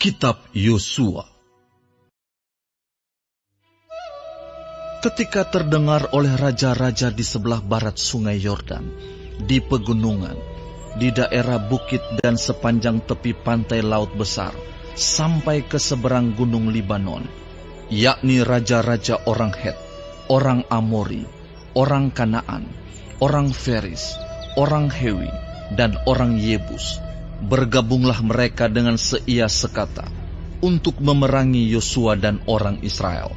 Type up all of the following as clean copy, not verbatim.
Kitab Yosua. Ketika terdengar oleh raja-raja di sebelah barat sungai Yordan, di pegunungan, di daerah bukit dan sepanjang tepi pantai Laut Besar, sampai ke seberang gunung Libanon, yakni raja-raja orang Het, orang Amori, orang Kanaan, orang Feris, orang Hewi, dan orang Yebus, bergabunglah mereka dengan seia sekata untuk memerangi Yosua dan orang Israel.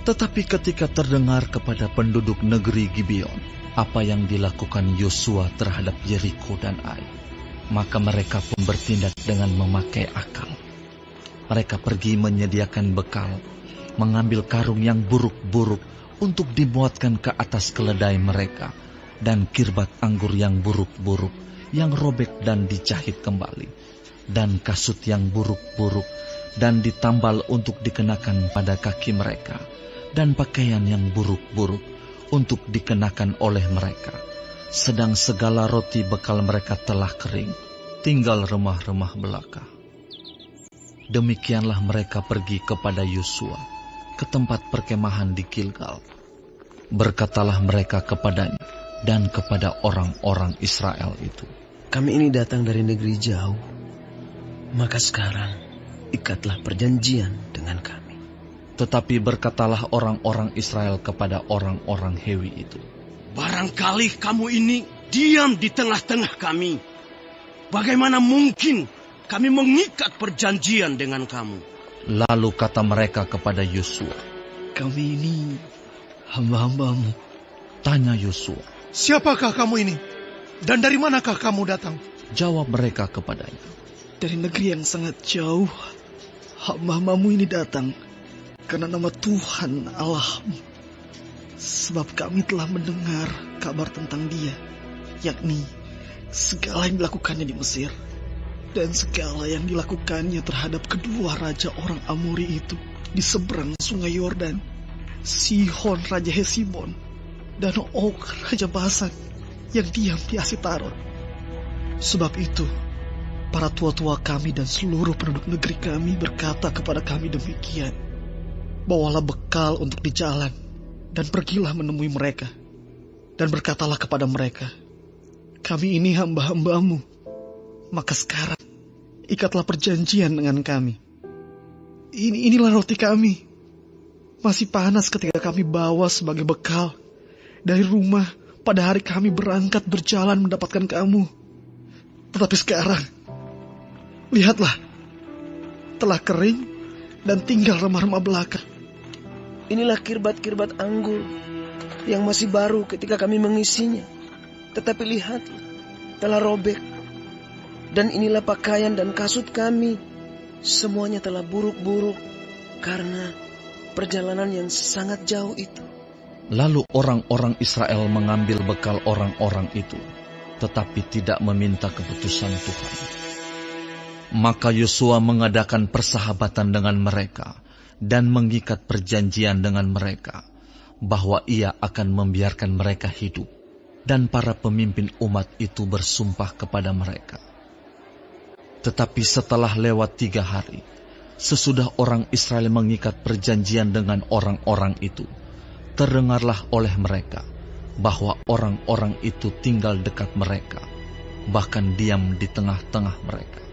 Tetapi ketika terdengar kepada penduduk negeri Gibeon apa yang dilakukan Yosua terhadap Yeriko dan Ai, maka mereka pun bertindak dengan memakai akal. Mereka pergi menyediakan bekal, mengambil karung yang buruk-buruk untuk dimuatkan ke atas keledai mereka, dan kirbat anggur yang buruk-buruk yang robek dan dijahit kembali, dan kasut yang buruk-buruk dan ditambal untuk dikenakan pada kaki mereka, dan pakaian yang buruk-buruk untuk dikenakan oleh mereka. Sedang segala roti bekal mereka telah kering, tinggal remah-remah belaka. Demikianlah mereka pergi kepada Yosua ke tempat perkemahan di Gilgal. Berkatalah mereka kepadanya dan kepada orang-orang Israel itu, "Kami ini datang dari negeri jauh, maka sekarang ikatlah perjanjian dengan kami." Tetapi berkatalah orang-orang Israel kepada orang-orang Hewi itu, "Barangkali kamu ini diam di tengah-tengah kami. Bagaimana mungkin kami mengikat perjanjian dengan kamu?" Lalu kata mereka kepada Yosua, "Kami ini hamba-hambamu." Tanya Yosua, "Siapakah kamu ini? Dan dari manakah kamu datang?" Jawab mereka kepadanya, "Dari negeri yang sangat jauh, hamba-hambamu ini datang karena nama Tuhan Allahmu. Sebab kami telah mendengar kabar tentang Dia, yakni segala yang dilakukannya di Mesir, dan segala yang dilakukannya terhadap kedua raja orang Amori itu di seberang sungai Yordan, Sihon raja Hesibon, dan Og raja Basan yang diam di Asitarot. Sebab itu, para tua-tua kami dan seluruh penduduk negeri kami berkata kepada kami demikian, bawalah bekal untuk di jalan, dan pergilah menemui mereka. Dan berkatalah kepada mereka, kami ini hamba-hambamu, maka sekarang ikatlah perjanjian dengan kami. Inilah roti kami, masih panas ketika kami bawa sebagai bekal dari rumah pada hari kami berangkat berjalan mendapatkan kamu. Tetapi sekarang, lihatlah, telah kering dan tinggal remah-remah belaka. Inilah kirbat-kirbat anggur yang masih baru ketika kami mengisinya. Tetapi lihatlah, telah robek. Dan inilah pakaian dan kasut kami, semuanya telah buruk-buruk karena perjalanan yang sangat jauh itu." Lalu orang-orang Israel mengambil bekal orang-orang itu, tetapi tidak meminta keputusan Tuhan. Maka Yosua mengadakan persahabatan dengan mereka dan mengikat perjanjian dengan mereka, bahwa ia akan membiarkan mereka hidup, dan para pemimpin umat itu bersumpah kepada mereka. Tetapi setelah lewat 3 hari, sesudah orang Israel mengikat perjanjian dengan orang-orang itu, terdengarlah oleh mereka bahwa orang-orang itu tinggal dekat mereka, bahkan diam di tengah-tengah mereka.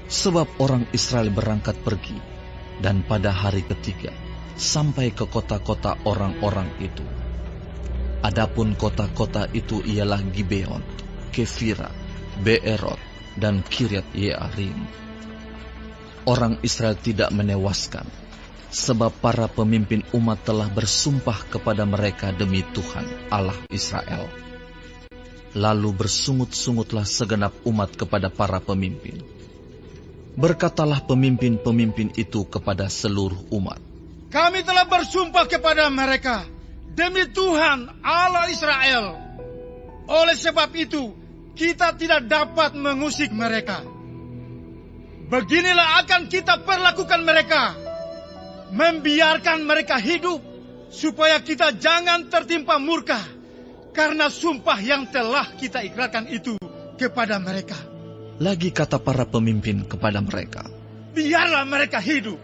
Sebab orang Israel berangkat pergi, dan pada hari ketiga sampai ke kota-kota orang-orang itu. Adapun kota-kota itu ialah Gibeon, Kefira, Beerot, dan Kiryat Yearim. Orang Israel tidak menewaskan, sebab para pemimpin umat telah bersumpah kepada mereka demi Tuhan Allah Israel. Lalu bersungut-sungutlah segenap umat kepada para pemimpin. Berkatalah pemimpin-pemimpin itu kepada seluruh umat, "Kami telah bersumpah kepada mereka demi Tuhan Allah Israel. Oleh sebab itu, kita tidak dapat mengusik mereka. Beginilah akan kita perlakukan mereka, membiarkan mereka hidup, supaya kita jangan tertimpa murka karena sumpah yang telah kita ikrarkan itu kepada mereka. Lagi kata para pemimpin kepada mereka, biarlah mereka hidup.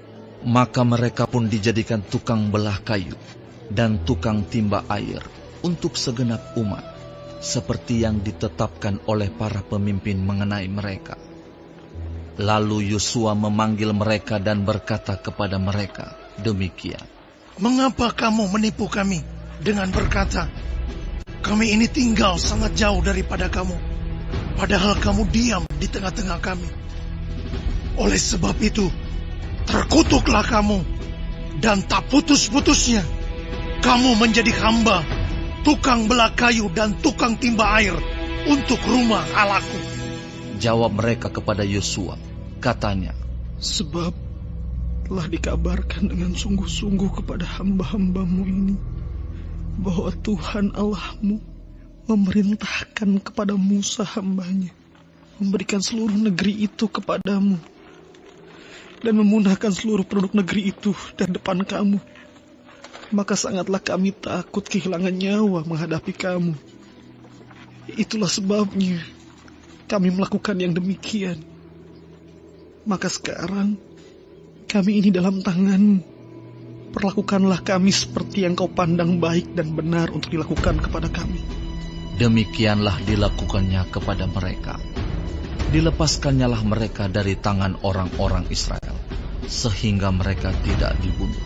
maka mereka pun dijadikan tukang belah kayu dan tukang timba air untuk segenap umat, seperti yang ditetapkan oleh para pemimpin mengenai mereka. Lalu Yosua memanggil mereka dan berkata kepada mereka demikian, Mengapa kamu menipu kami dengan berkata, kami ini tinggal sangat jauh daripada kamu, padahal kamu diam di tengah-tengah kami. Oleh sebab itu, terkutuklah kamu, dan tak putus-putusnya kamu menjadi hamba, tukang belah kayu dan tukang timba air untuk rumah Allahku. Jawab mereka kepada Yosua, katanya, Sebab telah dikabarkan dengan sungguh-sungguh kepada hamba-hambamu ini, bahwa Tuhan Allahmu memerintahkan kepada Musa hambanya, memberikan seluruh negeri itu kepadamu, dan memunahkan seluruh penduduk negeri itu dari depan kamu. Maka sangatlah kami takut kehilangan nyawa menghadapi kamu. Itulah sebabnya kami melakukan yang demikian. Maka sekarang kami ini dalam tanganmu. Perlakukanlah kami seperti yang kau pandang baik dan benar untuk dilakukan kepada kami. demikianlah dilakukannya kepada mereka. Dilepaskannyalah mereka dari tangan orang-orang Israel, sehingga mereka tidak dibunuh.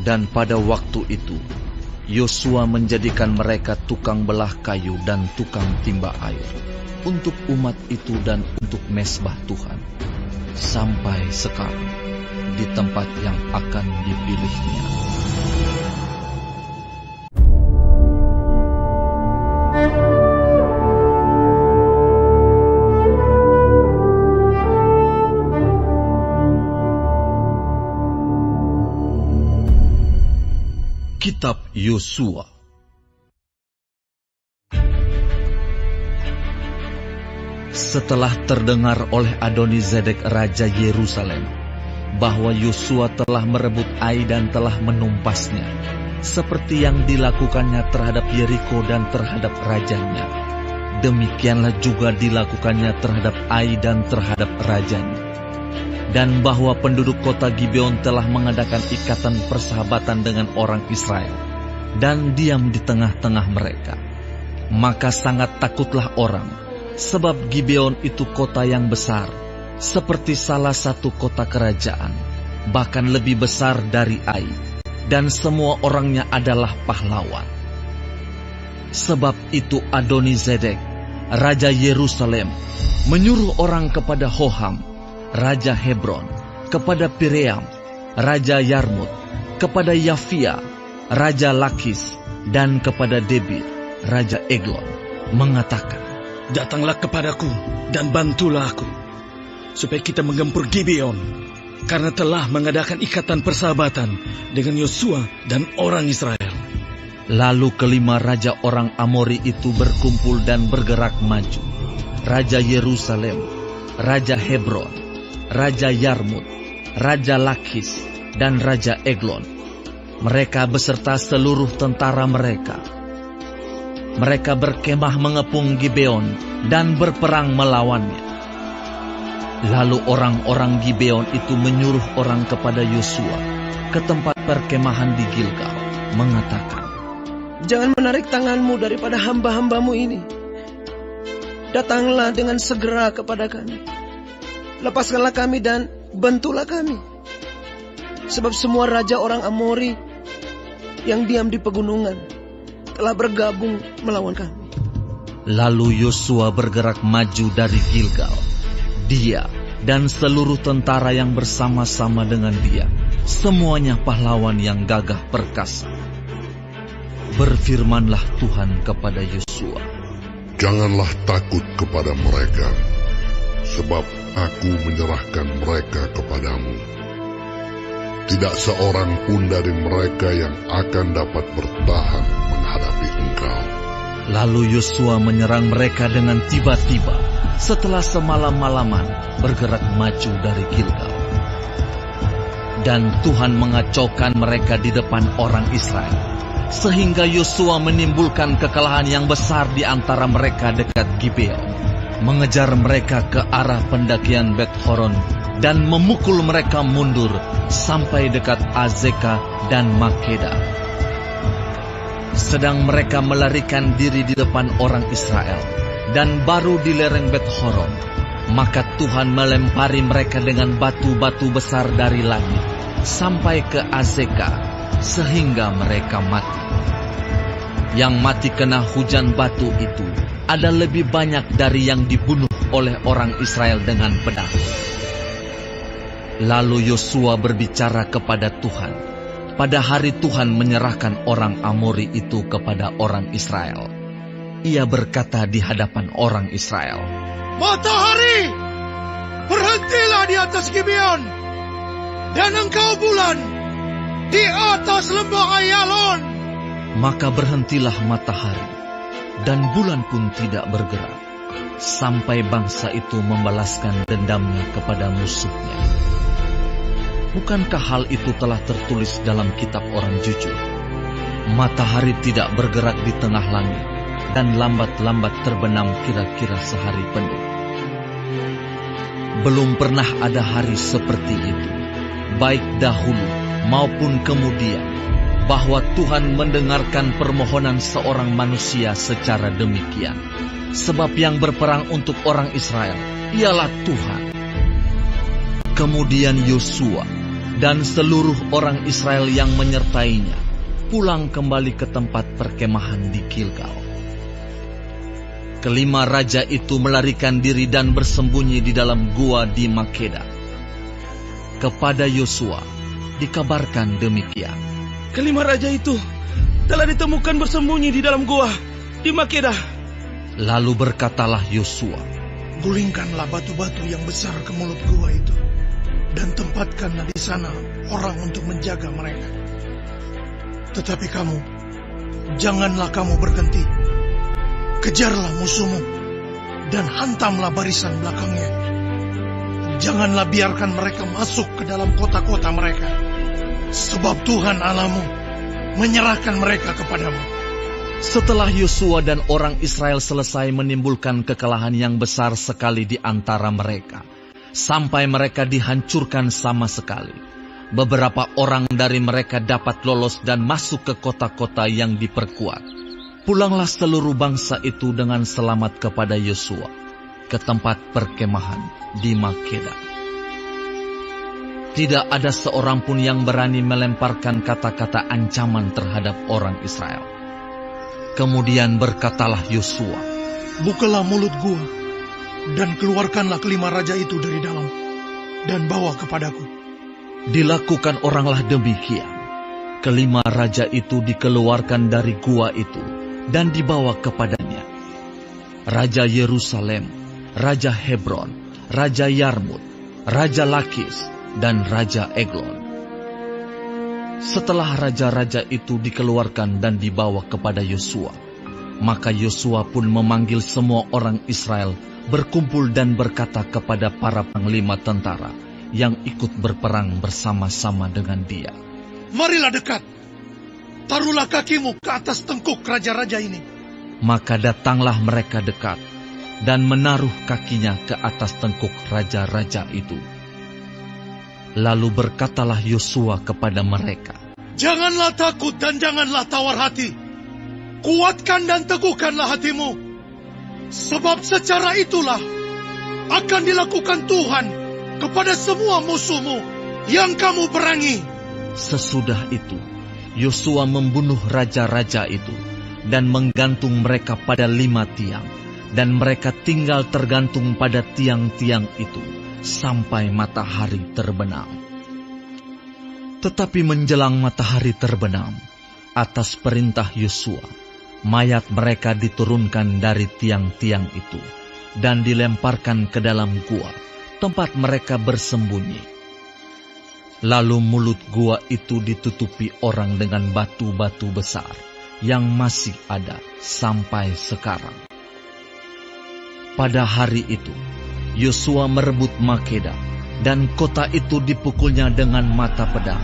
Dan pada waktu itu, Yosua menjadikan mereka tukang belah kayu dan tukang timba air untuk umat itu dan untuk mezbah Tuhan, sampai sekarang di tempat yang akan dipilihnya. Kitab Yosua. Setelah terdengar oleh Adoni-Zedek Raja Yerusalem bahwa Yosua telah merebut Ai dan telah menumpasnya, seperti yang dilakukannya terhadap Yeriko dan terhadap rajanya, demikianlah juga dilakukannya terhadap Ai dan terhadap rajanya. Dan bahwa penduduk kota Gibeon telah mengadakan ikatan persahabatan dengan orang Israel dan diam di tengah-tengah mereka. Maka sangat takutlah orang, sebab Gibeon itu kota yang besar, seperti salah satu kota kerajaan, bahkan lebih besar dari Ai, dan semua orangnya adalah pahlawan. Sebab itu Adoni-Zedek, Raja Yerusalem, menyuruh orang kepada Hoham, Raja Hebron, kepada Piream, Raja Yarmut, kepada Yafia, Raja Lakis, dan kepada Debir, Raja Eglon, mengatakan, Datanglah kepadaku dan bantulah aku, supaya kita menggempur Gibeon, karena telah mengadakan ikatan persahabatan dengan Yosua dan orang Israel. Lalu kelima raja orang Amori itu berkumpul dan bergerak maju. Raja Yerusalem, Raja Hebron, Raja Yarmut, Raja Lakis, dan Raja Eglon. Mereka beserta seluruh tentara mereka. Mereka berkemah mengepung Gibeon dan berperang melawannya. Lalu orang-orang Gibeon itu menyuruh orang kepada Yosua ke tempat perkemahan di Gilgal, mengatakan, Jangan menarik tanganmu daripada hamba-hambamu ini. Datanglah dengan segera kepada kami. Lepaskanlah kami dan bantulah kami. Sebab semua raja orang Amori yang diam di pegunungan telah bergabung melawan kami. Lalu Yosua bergerak maju dari Gilgal. Dia dan seluruh tentara yang bersama-sama dengan dia, semuanya pahlawan yang gagah perkasa. Berfirmanlah Tuhan kepada Yosua, Janganlah takut kepada mereka, sebab aku menyerahkan mereka kepadamu. Tidak seorang pun dari mereka yang akan dapat bertahan menghadapi engkau. Lalu Yosua menyerang mereka dengan tiba-tiba, setelah semalam-malaman bergerak maju dari Gilgal. Dan Tuhan mengacaukan mereka di depan orang Israel, sehingga Yosua menimbulkan kekalahan yang besar di antara mereka dekat Gibeon. mengejar mereka ke arah pendakian Bet Horon dan memukul mereka mundur sampai dekat Azeka dan Makeda. Sedang mereka melarikan diri di depan orang Israel dan baru di lereng Bet Horon, maka Tuhan melempari mereka dengan batu-batu besar dari langit sampai ke Azeka sehingga mereka mati. Yang mati kena hujan batu itu ada lebih banyak dari yang dibunuh oleh orang Israel dengan pedang. Lalu Yosua berbicara kepada Tuhan pada hari Tuhan menyerahkan orang Amori itu kepada orang Israel. Ia berkata di hadapan orang Israel, "Matahari, berhentilah di atas Gibeon, dan engkau bulan di atas lembah Ayalon." Maka berhentilah matahari, dan bulan pun tidak bergerak, sampai bangsa itu membalaskan dendamnya kepada musuhnya. Bukankah hal itu telah tertulis dalam kitab orang jujur? Matahari tidak bergerak di tengah langit, dan lambat-lambat terbenam kira-kira sehari penuh. Belum pernah ada hari seperti itu, baik dahulu maupun kemudian, bahwa Tuhan mendengarkan permohonan seorang manusia secara demikian. Sebab yang berperang untuk orang Israel ialah Tuhan. Kemudian Yosua dan seluruh orang Israel yang menyertainya pulang kembali ke tempat perkemahan di Gilgal. Kelima raja itu melarikan diri dan bersembunyi di dalam gua di Makeda. Kepada Yosua dikabarkan demikian. Kelima raja itu telah ditemukan bersembunyi di dalam gua di Makeda. Lalu berkatalah Yosua, "Gulingkanlah batu-batu yang besar ke mulut gua itu, dan tempatkanlah di sana orang untuk menjaga mereka. Tetapi kamu, janganlah kamu berhenti. Kejarlah musuhmu, dan hantamlah barisan belakangnya. Janganlah biarkan mereka masuk ke dalam kota-kota mereka, sebab Tuhan Allahmu menyerahkan mereka kepadamu." Setelah Yosua dan orang Israel selesai menimbulkan kekalahan yang besar sekali di antara mereka, sampai mereka dihancurkan sama sekali, beberapa orang dari mereka dapat lolos dan masuk ke kota-kota yang diperkuat. Pulanglah seluruh bangsa itu dengan selamat kepada Yosua ke tempat perkemahan di Makeda. Tidak ada seorang pun yang berani melemparkan kata-kata ancaman terhadap orang Israel. Kemudian berkatalah Yosua, "Bukalah mulut gua, dan keluarkanlah kelima raja itu dari dalam, dan bawa kepadaku." Dilakukan oranglah demikian. Kelima raja itu dikeluarkan dari gua itu dan dibawa kepadanya. Raja Yerusalem, Raja Hebron, Raja Yarmut, Raja Lakis, dan Raja Eglon. Setelah raja-raja itu dikeluarkan dan dibawa kepada Yosua, maka Yosua pun memanggil semua orang Israel berkumpul dan berkata kepada para panglima tentara yang ikut berperang bersama-sama dengan dia, "Marilah dekat, taruhlah kakimu ke atas tengkuk raja-raja ini." Maka datanglah mereka dekat dan menaruh kakinya ke atas tengkuk raja-raja itu. Lalu berkatalah Yosua kepada mereka, "Janganlah takut dan janganlah tawar hati. Kuatkan dan teguhkanlah hatimu. Sebab secara itulah akan dilakukan Tuhan kepada semua musuhmu yang kamu perangi." Sesudah itu, Yosua membunuh raja-raja itu dan menggantung mereka pada 5 tiang. Dan mereka tinggal tergantung pada tiang-tiang itu sampai matahari terbenam. Tetapi menjelang matahari terbenam, atas perintah Yosua, mayat mereka diturunkan dari tiang-tiang itu dan dilemparkan ke dalam gua, tempat mereka bersembunyi. Lalu mulut gua itu ditutupi orang dengan batu-batu besar yang masih ada sampai sekarang. Pada hari itu, Yosua merebut Makeda, dan kota itu dipukulnya dengan mata pedang,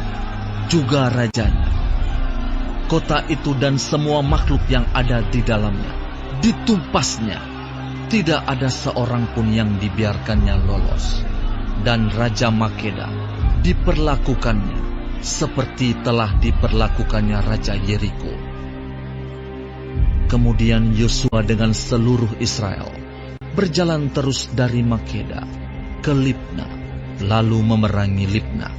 juga rajanya. Kota itu dan semua makhluk yang ada di dalamnya ditumpasnya. tidak ada seorang pun yang dibiarkannya lolos, dan Raja Makeda diperlakukannya seperti telah diperlakukannya Raja Yeriko. Kemudian Yosua dengan seluruh Israel berjalan terus dari Makeda ke Libna, lalu memerangi Libna.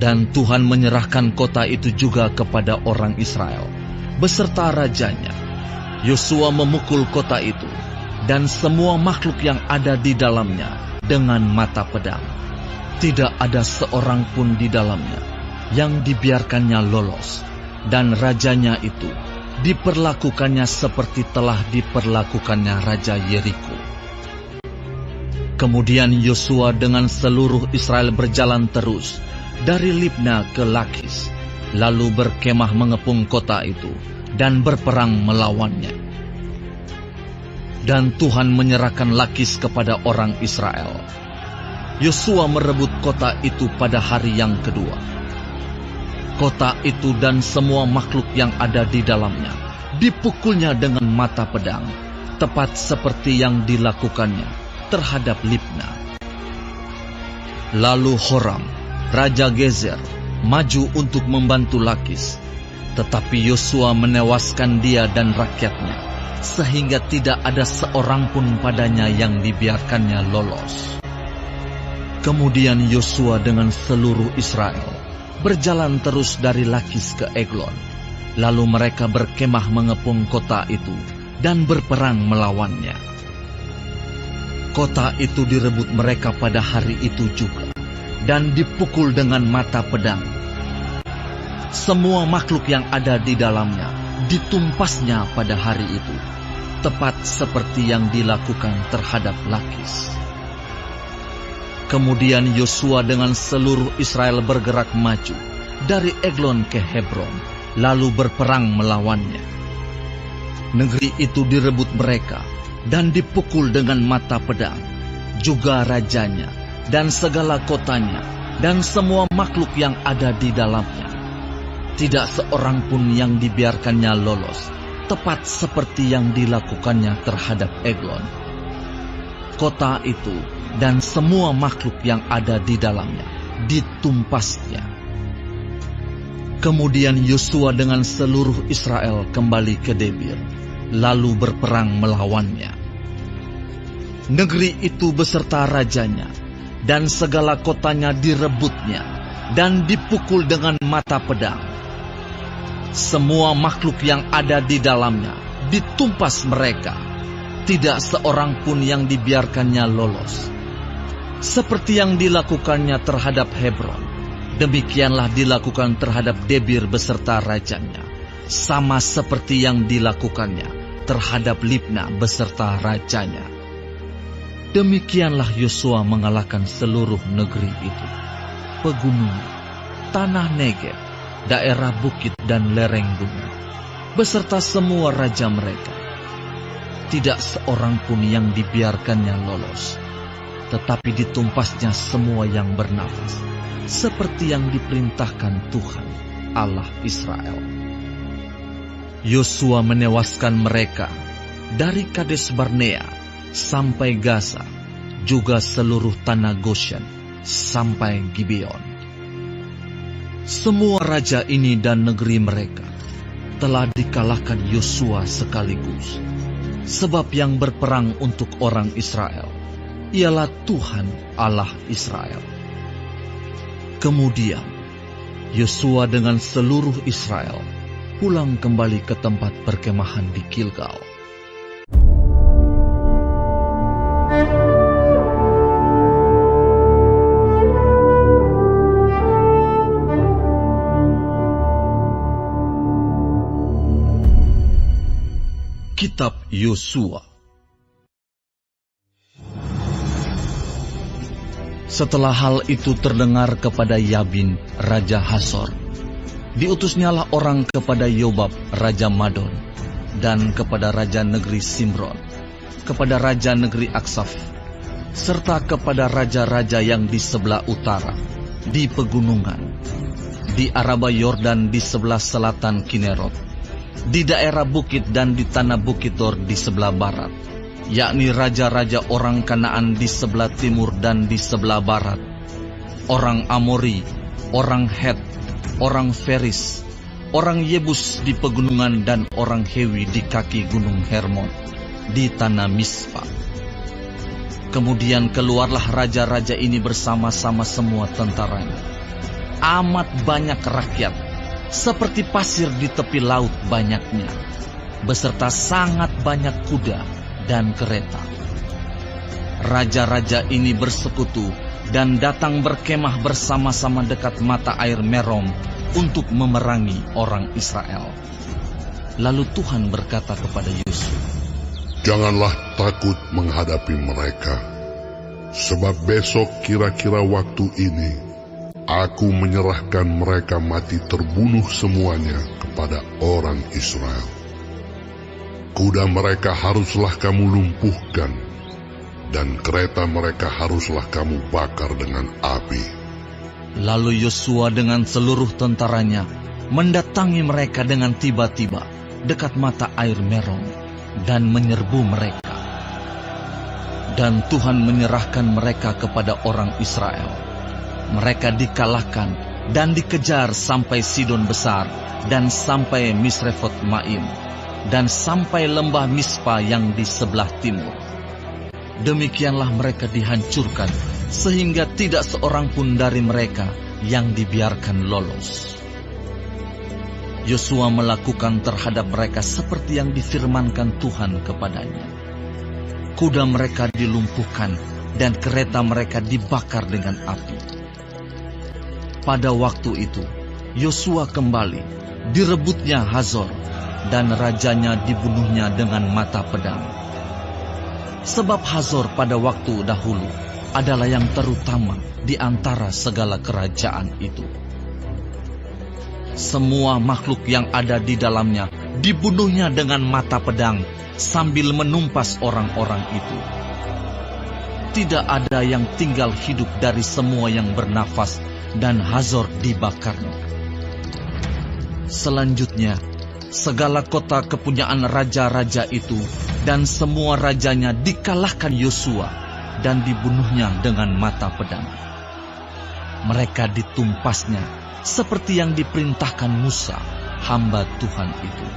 Dan Tuhan menyerahkan kota itu juga kepada orang Israel beserta rajanya. Yosua memukul kota itu dan semua makhluk yang ada di dalamnya dengan mata pedang. Tidak ada seorang pun di dalamnya yang dibiarkannya lolos, dan rajanya itu diperlakukannya seperti telah diperlakukannya Raja Yeriko. Kemudian Yosua dengan seluruh Israel berjalan terus dari Libna ke Lakis, lalu berkemah mengepung kota itu dan berperang melawannya. Dan Tuhan menyerahkan Lakis kepada orang Israel. Yosua merebut kota itu pada hari yang kedua. Kota itu dan semua makhluk yang ada di dalamnya dipukulnya dengan mata pedang, tepat seperti yang dilakukannya terhadap Libna. Lalu Horam, Raja Gezer, maju untuk membantu Lakis, tetapi Yosua menewaskan dia dan rakyatnya, sehingga tidak ada seorang pun padanya yang dibiarkannya lolos. Kemudian Yosua dengan seluruh Israel berjalan terus dari Lakis ke Eglon, lalu mereka berkemah mengepung kota itu dan berperang melawannya. Kota itu direbut mereka pada hari itu juga, dan dipukul dengan mata pedang. Semua makhluk yang ada di dalamnya ditumpasnya pada hari itu, tepat seperti yang dilakukan terhadap Lakis. Kemudian Yosua dengan seluruh Israel bergerak maju dari Eglon ke Hebron, lalu berperang melawannya. Negeri itu direbut mereka dan dipukul dengan mata pedang, juga rajanya dan segala kotanya dan semua makhluk yang ada di dalamnya. Tidak seorang pun yang dibiarkannya lolos, tepat seperti yang dilakukannya terhadap Eglon. Kota itu dan semua makhluk yang ada di dalamnya ditumpasnya. Kemudian Yosua dengan seluruh Israel kembali ke Debir, lalu berperang melawannya. Negeri itu beserta rajanya dan segala kotanya direbutnya dan dipukul dengan mata pedang. Semua makhluk yang ada di dalamnya ditumpas mereka. Tidak seorang pun yang dibiarkannya lolos. Seperti yang dilakukannya terhadap Hebron, demikianlah dilakukan terhadap Debir beserta rajanya, sama seperti yang dilakukannya terhadap Libna beserta rajanya. Demikianlah Yosua mengalahkan seluruh negeri itu, pegunungan, tanah Negeb, daerah bukit dan lereng gunung, beserta semua raja mereka. Tidak seorang pun yang dibiarkannya lolos, tetapi ditumpasnya semua yang bernafas, seperti yang diperintahkan Tuhan, Allah Israel. Yosua menewaskan mereka dari Kades Barnea sampai Gaza, juga seluruh tanah Goshen sampai Gibeon. Semua raja ini dan negeri mereka telah dikalahkan Yosua sekaligus, sebab yang berperang untuk orang Israel ialah Tuhan Allah Israel. Kemudian Yosua dengan seluruh Israel pulang kembali ke tempat perkemahan di Gilgal. Kitab Yosua. Setelah hal itu terdengar kepada Yabin, Raja Hasor, diutusnyalah orang kepada Yobab, Raja Madon, dan kepada Raja Negeri Simron, kepada Raja Negeri Aksaf, serta kepada raja-raja yang di sebelah utara, di pegunungan, di Araba Yordan di sebelah selatan Kinerot, di daerah bukit dan di tanah Bukit Dor di sebelah barat, yakni raja-raja orang Kanaan di sebelah timur dan di sebelah barat, orang Amori, orang Het, orang Feris, orang Yebus di pegunungan, dan orang Hewi di kaki gunung Hermon, di tanah Mispa. Kemudian keluarlah raja-raja ini bersama-sama semua tentaranya. Amat banyak rakyat, seperti pasir di tepi laut banyaknya, beserta sangat banyak kuda dan kereta. Raja-raja ini bersekutu dan datang berkemah bersama-sama dekat mata air Merom untuk memerangi orang Israel. Lalu Tuhan berkata kepada Yosua, Janganlah takut menghadapi mereka, sebab besok kira-kira waktu ini aku menyerahkan mereka mati terbunuh semuanya kepada orang Israel. Kuda mereka haruslah kamu lumpuhkan, dan kereta mereka haruslah kamu bakar dengan api. Lalu Yosua dengan seluruh tentaranya mendatangi mereka dengan tiba-tiba dekat mata air Merom dan menyerbu mereka. Dan Tuhan menyerahkan mereka kepada orang Israel. Mereka dikalahkan dan dikejar sampai Sidon Besar dan sampai Misrefot Maim dan sampai lembah Mispa yang di sebelah timur. Demikianlah mereka dihancurkan, sehingga tidak seorang pun dari mereka yang dibiarkan lolos. Yosua melakukan terhadap mereka seperti yang difirmankan Tuhan kepadanya. Kuda mereka dilumpuhkan dan kereta mereka dibakar dengan api. Pada waktu itu, Yosua kembali, direbutnya Hazor, dan rajanya dibunuhnya dengan mata pedang. Sebab Hazor pada waktu dahulu adalah yang terutama di antara segala kerajaan itu. Semua makhluk yang ada di dalamnya dibunuhnya dengan mata pedang sambil menumpas orang-orang itu. Tidak ada yang tinggal hidup dari semua yang bernafas, dan Hazor dibakarnya. Selanjutnya, segala kota kepunyaan raja-raja itu dan semua rajanya dikalahkan Yosua dan dibunuhnya dengan mata pedang. Mereka ditumpasnya seperti yang diperintahkan Musa, hamba Tuhan itu.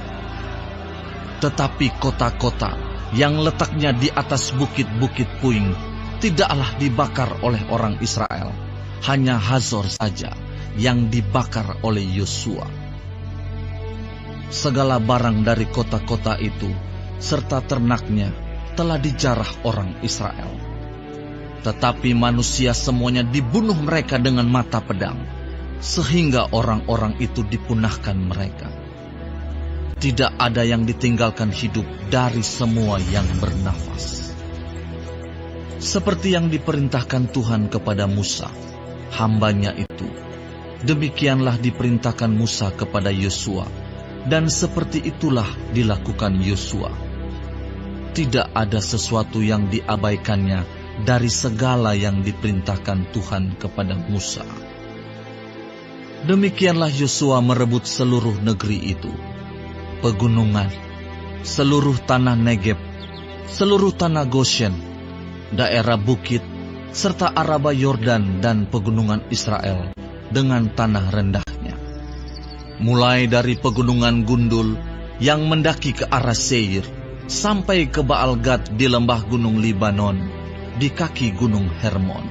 Tetapi kota-kota yang letaknya di atas bukit-bukit puing tidaklah dibakar oleh orang Israel. Hanya Hazor saja yang dibakar oleh Yosua. Segala barang dari kota-kota itu serta ternaknya telah dijarah orang Israel. Tetapi manusia semuanya dibunuh mereka dengan mata pedang, sehingga orang-orang itu dipunahkan mereka. Tidak ada yang ditinggalkan hidup dari semua yang bernafas. Seperti yang diperintahkan Tuhan kepada Musa, hambanya itu, demikianlah diperintahkan Musa kepada Yosua, dan seperti itulah dilakukan Yosua. Tidak ada sesuatu yang diabaikannya dari segala yang diperintahkan Tuhan kepada Musa. Demikianlah Yosua merebut seluruh negeri itu, pegunungan, seluruh tanah Negeb, seluruh tanah Goshen, daerah bukit, serta Araba Yordan dan pegunungan Israel dengan tanah rendahnya. Mulai dari pegunungan Gundul yang mendaki ke arah Seir, sampai ke Baal-Gad di lembah gunung Libanon, di kaki gunung Hermon.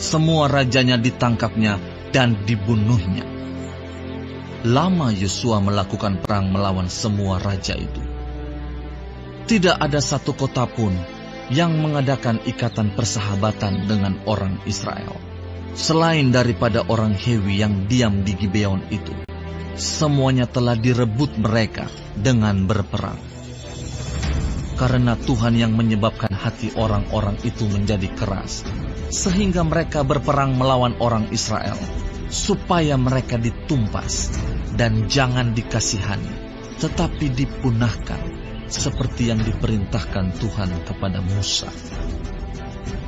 Semua rajanya ditangkapnya dan dibunuhnya. Lama Yosua melakukan perang melawan semua raja itu. Tidak ada satu kota pun yang mengadakan ikatan persahabatan dengan orang Israel, selain daripada orang Hewi yang diam di Gibeon itu. Semuanya telah direbut mereka dengan berperang. Karena Tuhan yang menyebabkan hati orang-orang itu menjadi keras, sehingga mereka berperang melawan orang Israel, supaya mereka ditumpas dan jangan dikasihani, tetapi dipunahkan, seperti yang diperintahkan Tuhan kepada Musa.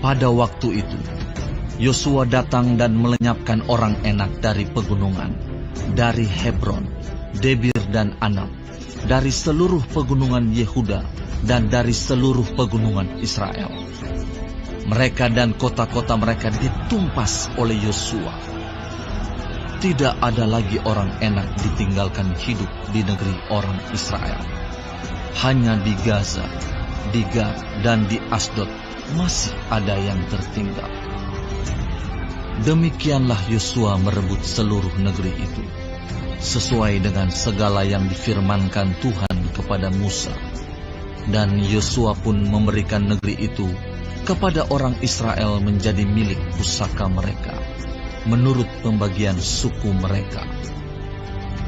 Pada waktu itu, Yosua datang dan melenyapkan orang Enak dari pegunungan, dari Hebron, Debir dan Anab, dari seluruh pegunungan Yehuda, dan dari seluruh pegunungan Israel. Mereka dan kota-kota mereka ditumpas oleh Yosua. Tidak ada lagi orang enak ditinggalkan hidup di negeri orang Israel. Hanya di Gaza, di Gat, dan di Asdod masih ada yang tertinggal. Demikianlah Yosua merebut seluruh negeri itu, sesuai dengan segala yang difirmankan Tuhan kepada Musa. Dan Yosua pun memberikan negeri itu kepada orang Israel menjadi milik pusaka mereka, menurut pembagian suku mereka.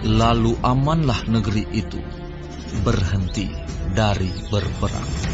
Lalu amanlah negeri itu, berhenti dari berperang.